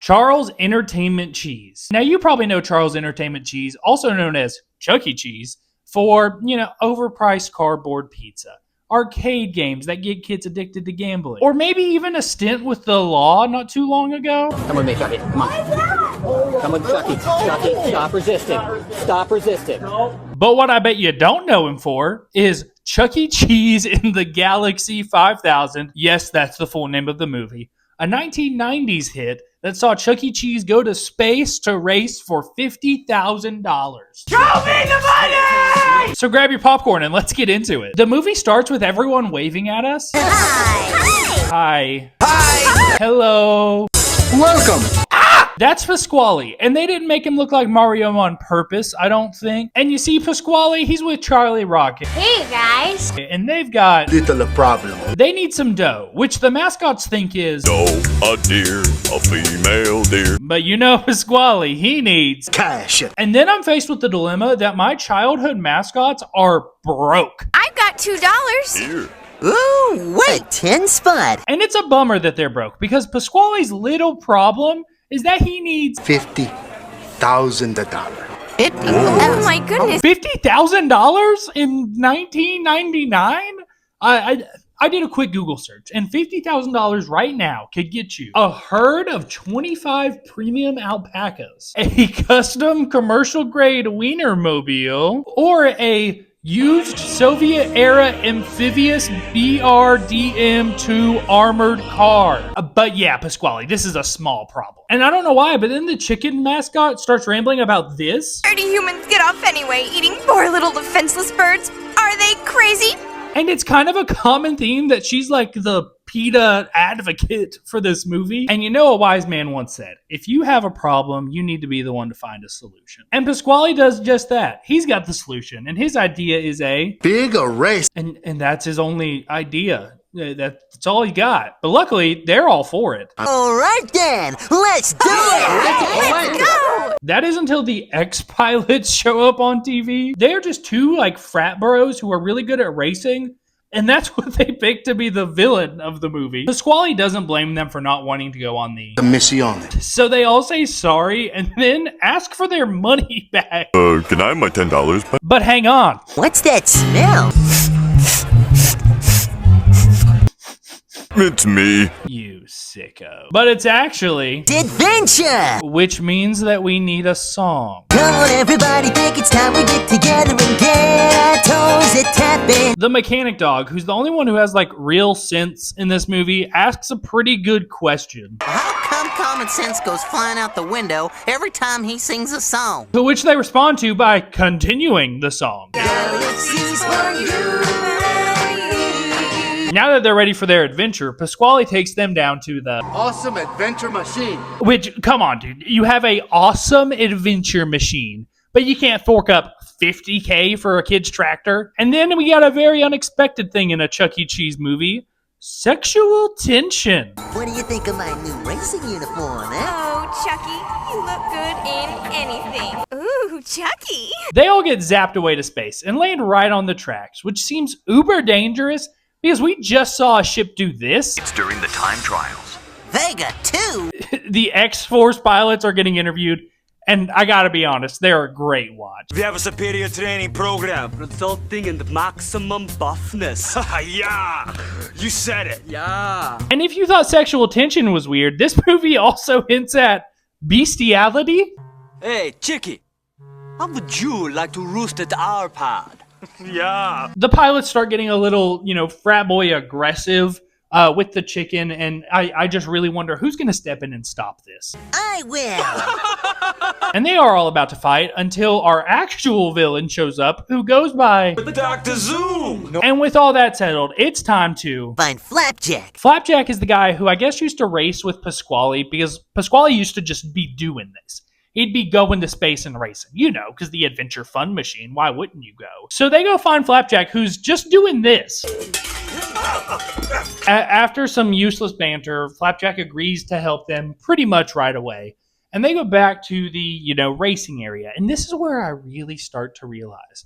Charles Entertainment Cheese. Now, you probably know Charles Entertainment Cheese, also known as Chuck E. Cheese, for, overpriced cardboard pizza, arcade games that get kids addicted to gambling, or maybe even a stint with the law not too long ago. Come with me, Chucky. Come on. Come with Chucky. Chucky, stop resisting. Stop resisting. But what I bet you don't know him for is Chuck E. Cheese in the Galaxy 5000. Yes, that's the full name of the movie. A 1990s hit that saw Chuck E. Cheese go to space to race for $50,000. Show me the money! So grab your popcorn and let's get into it. The movie starts with everyone waving at us. Hi. Hi. Hi. Hello. Welcome. That's Pasquale, and they didn't make him look like Mario on purpose, I don't think. And you see Pasquale, he's with Charlie Rocket. Hey, guys. And they've got... little problem. They need some dough, which the mascots think is... dough, a deer, a female deer. But you know Pasquale, he needs... cash. And then I'm faced with the dilemma that my childhood mascots are broke. I've got $2. Here. Ooh, wait, 10 spot. And it's a bummer that they're broke, because Pasquale's little problem is that he needs $50,000. Oh, my goodness. $50,000 in 1999? I did a quick Google search, and $50,000 right now could get you a herd of 25 premium alpacas, a custom commercial-grade Wienermobile, or a used Soviet-era amphibious BRDM-2 armored car. But yeah, Pasquale, this is a small problem. And I don't know why, but then the chicken mascot starts rambling about this. Where do humans get off anyway, eating poor little defenseless birds? Are they crazy? And it's kind of a common theme that she's like the PETA advocate for this movie. And you know, a wise man once said, if you have a problem, you need to be the one to find a solution. And Pasquale does just that. He's got the solution, and his idea is a big race. And that's his only idea. That's all he got. But luckily, they're all for it. All right, then. Let's do it. Let's go. That is until the ex-pilots show up on TV. They're just two frat bros who are really good at racing. And that's what they picked to be the villain of the movie. Pasquale doesn't blame them for not wanting to go on the mission. So they all say sorry and then ask for their money back. Can I have my $10? But hang on. What's that smell? It's me. You sicko. But it's actually adventure, which means that we need a song. Come on, everybody, think it's time we get together and get our toes a-tapping. The mechanic dog, who's the only one who has real sense in this movie, asks a pretty good question. How come common sense goes flying out the window every time he sings a song? To which they respond to by continuing the song. Galaxies for you. Now that they're ready for their adventure, Pasquale takes them down to the awesome adventure machine. Which, come on, dude. You have a awesome adventure machine, but you can't fork up $50K for a kid's tractor. And then we got a very unexpected thing in a Chuck E. Cheese movie. Sexual tension. What do you think of my new racing uniform, eh? Oh, Chucky, you look good in anything. Ooh, Chucky. They all get zapped away to space and land right on the tracks, which seems uber dangerous because we just saw a ship do this. It's during the time trials. Vega 2? The X-Force pilots are getting interviewed, and I gotta be honest, they're a great watch. We have a superior training program, resulting in the maximum buffness. Yeah! You said it. Yeah. And if you thought sexual tension was weird, this movie also hints at bestiality. Hey, Chicky, how would you like to roost at our pod? Yeah. The pilots start getting a little, frat boy aggressive with the chicken, and I just really wonder who's going to step in and stop this. I will. And they are all about to fight until our actual villain shows up, who goes by Dr. Zoom. And with all that settled, it's time to find Flapjack. Flapjack is the guy who I guess used to race with Pasquale, because Pasquale used to just be doing this. He'd be going to space and racing, because the adventure fun machine, why wouldn't you go? So they go find Flapjack, who's just doing this. After some useless banter, Flapjack agrees to help them pretty much right away. And they go back to the, racing area. And this is where I really start to realize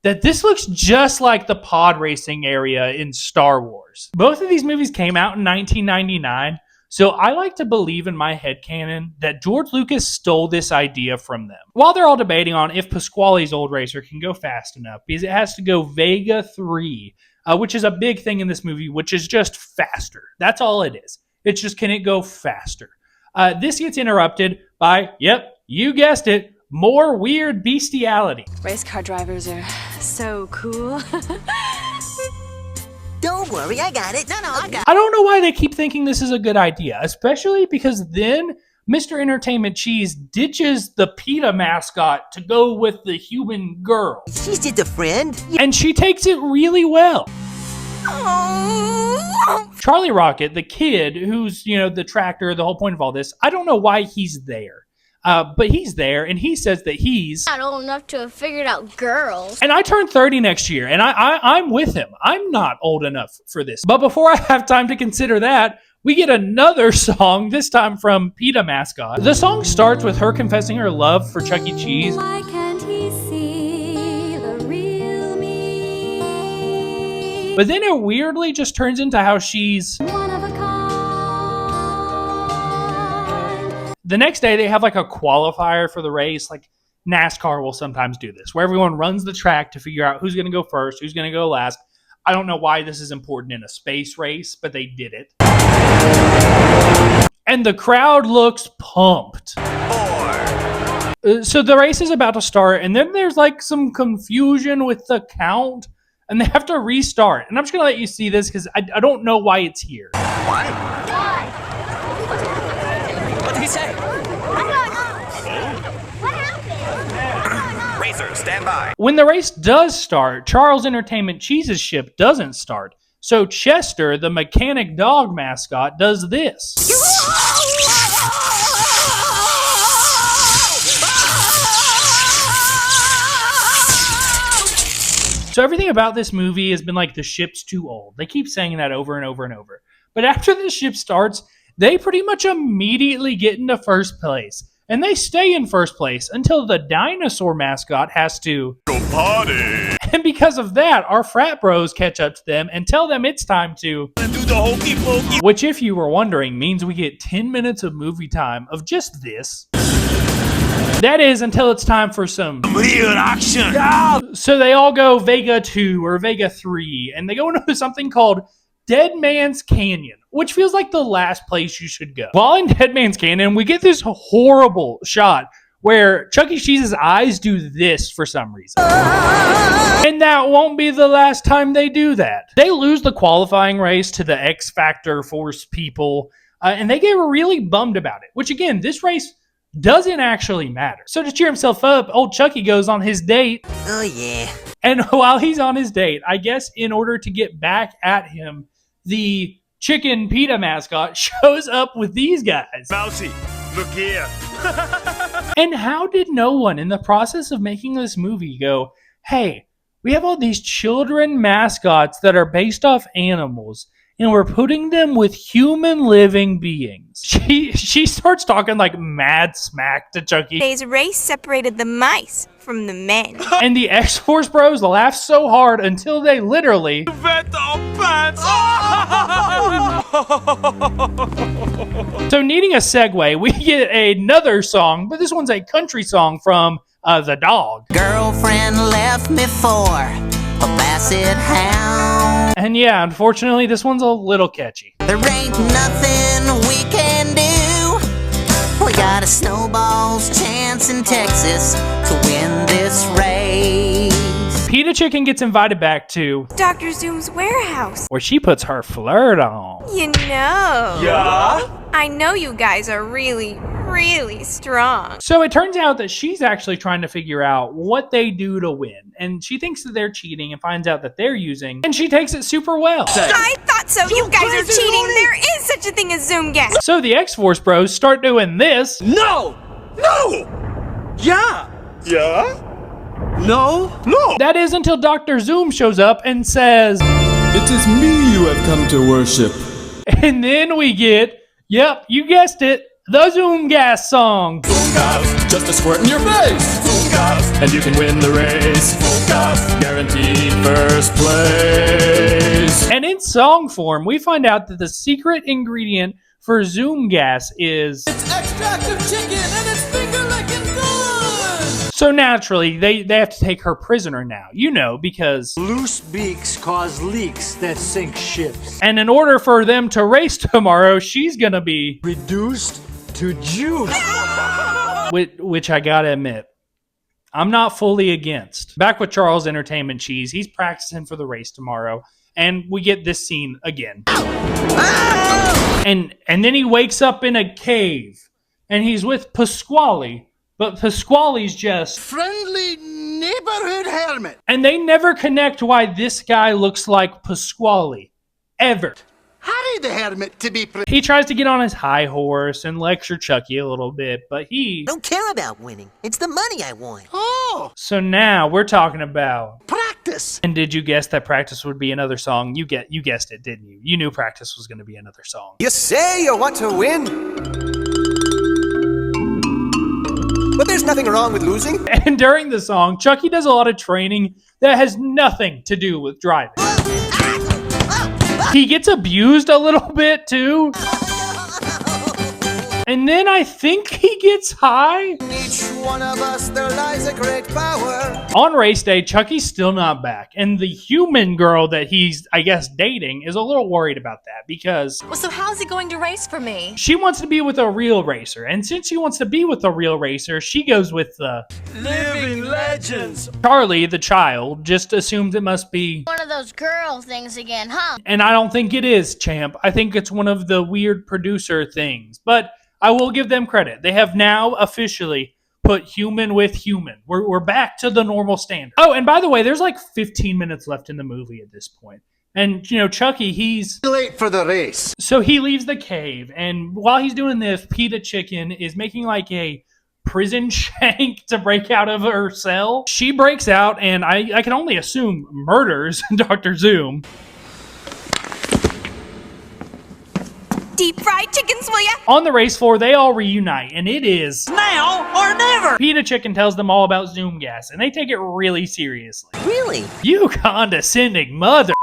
that this looks just like the pod racing area in Star Wars. Both of these movies came out in 1999. So I like to believe in my headcanon that George Lucas stole this idea from them. While they're all debating on if Pasquale's old racer can go fast enough, because it has to go Vega 3, which is a big thing in this movie, which is just faster. That's all it is. It's just, can it go faster? This gets interrupted by, yep, you guessed it, more weird bestiality. Race car drivers are so cool. Don't worry, I got it. No, I got I don't know why they keep thinking this is a good idea, especially because then Mr. Entertainment Cheese ditches the PETA mascot to go with the human girl. She's just a friend. And she takes it really well. Oh. Charlie Rocket, the kid who's, the tractor, the whole point of all this, I don't know why he's there. But he's there, and he says that he's Not old enough to have figured out girls. And I turn 30 next year, and I'm with him. I'm not old enough for this. But before I have time to consider that, we get another song, this time from PETA mascot. The song starts with her confessing her love for Chuck E. Cheese. Why can't he see the real me? But then it weirdly just turns into how she's... One of a kind. The next day, they have like a qualifier for the race. Like NASCAR will sometimes do this, where everyone runs the track to figure out who's going to go first, who's going to go last. I don't know why this is important in a space race, but they did it. And the crowd looks pumped. So the race is about to start, and then there's like some confusion with the count, and they have to restart. And I'm just going to let you see this because I don't know why it's here. What did he say? Racer, stand by. When the race does start, Charles Entertainment Cheese's ship doesn't start. So Chester, the mechanic dog mascot, does this. So everything about this movie has been like, the ship's too old. They keep saying that over and over and over. But after the ship starts, they pretty much immediately get into first place. And they stay in first place until the dinosaur mascot has to Go potty. And because of that, our frat bros catch up to them and tell them it's time to Do the hokey pokey. which, if you were wondering, means we get 10 minutes of movie time of just this. That is until it's time for some Real action. So they all go Vega 2 or Vega 3, and they go into something called Dead Man's Canyon, which feels like the last place you should go. While in Dead Man's Canyon, we get this horrible shot where Chuck E. Cheese's eyes do this for some reason. And that won't be the last time they do that. They lose the qualifying race to the X Factor Force people, and they get really bummed about it, which again, this race doesn't actually matter. So to cheer himself up, old Chucky goes on his date. Oh, yeah. And while he's on his date, I guess in order to get back at him, the chicken PETA mascot shows up with these guys. Mousy, look here. And how did no one in the process of making this movie go, hey, we have all these children mascots that are based off animals, and we're putting them with human living beings. She starts talking like mad smack to Chucky. Today's race separated the mice from the men. And the X-Force bros laugh so hard until they literally... So needing a segue, we get another song, but this one's a country song from The Dog. Girlfriend left me for a basset hound. And yeah, unfortunately, this one's a little catchy. There ain't nothing we can do. We got a snowball's chance in Texas to win this race. PETA Chicken gets invited back to Dr. Zoom's warehouse. where she puts her flirt on. You know. Yeah? I know you guys are really, really strong. So it turns out that she's actually trying to figure out what they do to win. And she thinks that they're cheating and finds out that they're using, and she takes it super well. I thought so. You guys are cheating. There is such a thing as Zoom gas. So the X-Force bros start doing this. No! Yeah! Yeah? No? That is until Dr. Zoom shows up and says, It is me you have come to worship. and then we get, yep, you guessed it, the Zoom Gas song. Zoom gas, just a squirt in your face. Zoom gas, and you can win the race. Zoom gas, guaranteed first place. And in song form, we find out that the secret ingredient for Zoom gas is Extractive chicken and it's finger licking good! so naturally they have to take her prisoner now, because Loose beaks cause leaks that sink ships. and in order for them to race tomorrow, she's gonna be Reduced to juice. which I gotta admit, I'm not fully against. Back with Charles Entertainment Cheese, he's practicing for the race tomorrow, and we get this scene again. And then he wakes up in a cave, and he's with Pasquale, but Pasquale's just Friendly neighborhood helmet. and they never connect why this guy looks like Pasquale. Ever. Howdy the helmet to be He tries to get on his high horse and lecture Chucky a little bit, but he... Don't care about winning. It's the money I want. Oh, So now we're talking about... practice. And did you guess that Practice would be another song? You guessed it, didn't you? You knew Practice was going to be another song. You say you want to win, but there's nothing wrong with losing. And during the song, Chucky does a lot of training that has nothing to do with driving. He gets abused a little bit too. And then I think he gets high. Each one of us, there lies a great power. On race day, Chucky's still not back. And the human girl that he's, I guess, dating is a little worried about that because Well, so how's he going to race for me? she wants to be with a real racer. And since she wants to be with a real racer, she goes with the Living legends. Charlie, the child, just assumes it must be. One of those girl things again, huh? And I don't think it is, champ. I think it's one of the weird producer things. But I will give them credit. They have now officially put human with human. We're back to the normal standard. Oh, and by the way, there's like 15 minutes left in the movie at this point. And, Chucky, he's Late for the race. so he leaves the cave. And while he's doing this, Peta Chicken is making like a prison shank to break out of her cell. She breaks out and I can only assume murders Dr. Zoom. Deep fried chickens, will ya? On the race floor, they all reunite, and it is Now or never! Peta Chicken tells them all about Zoom gas, and they take it really seriously. Really? You condescending mother.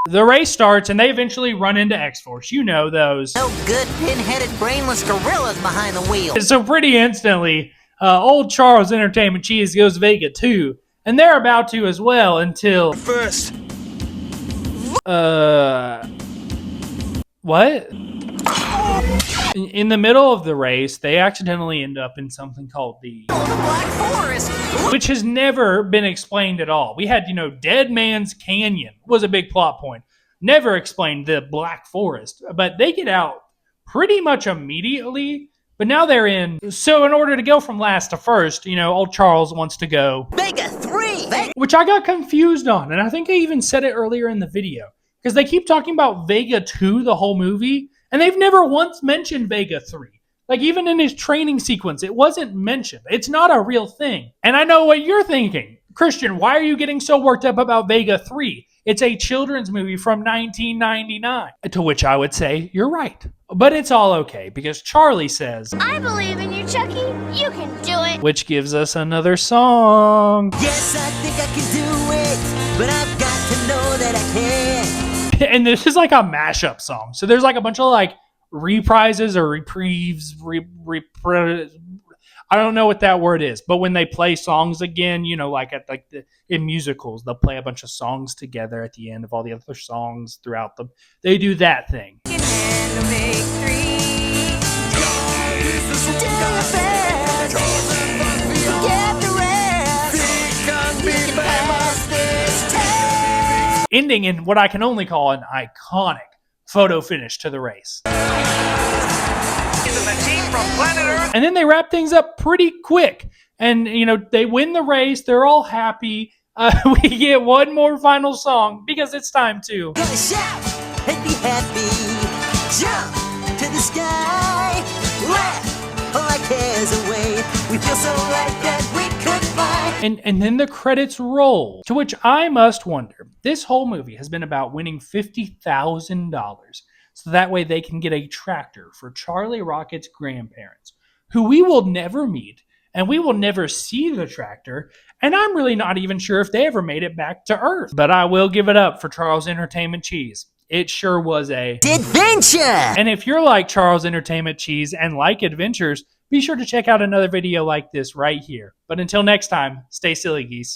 The race starts, and they eventually run into X-Force. You know those. No good pin-headed brainless gorillas behind the wheel. So pretty instantly, old Charles Entertainment Cheese goes Vega too, and they're about to as well until... First. What? In the middle of the race, they accidentally end up in something called the Black Forest. which has never been explained at all. We had, Dead Man's Canyon was a big plot point. Never explained the Black Forest, but they get out pretty much immediately. But now they're in. So in order to go from last to first, old Charles wants to go Vega 3. which I got confused on, and I think I even said it earlier in the video because they keep talking about Vega 2 the whole movie. And they've never once mentioned Vega 3. Like, even in his training sequence, it wasn't mentioned. It's not a real thing. And I know what you're thinking. Christian, why are you getting so worked up about Vega 3? It's a children's movie from 1999. To which I would say, you're right. But it's all okay, because Charlie says, I believe in you, Chucky. You can do it. which gives us another song. Yes, I think I can do it, but I've got to know that I can. And this is like a mashup song. So there's like a bunch of like reprises or reprieves, I don't know what that word is, but when they play songs again, like in musicals, they'll play a bunch of songs together at the end of all the other songs throughout them. They do that thing. Ending in what I can only call an iconic photo finish to the race. And then they wrap things up pretty quick. And, they win the race. They're all happy. We get one more final song because it's time to. Gonna shout and be happy. Jump to the sky. Laugh all our cares away. We feel so right that we could fly. And then the credits roll. To which I must wonder, this whole movie has been about winning $50,000. So that way they can get a tractor for Charlie Rocket's grandparents, who we will never meet, and we will never see the tractor, and I'm really not even sure if they ever made it back to Earth. But I will give it up for Charles Entertainment Cheese. it sure was a adventure. And if you're like Charles Entertainment Cheese and like adventures, be sure to check out another video like this right here. But until next time, stay silly, geese.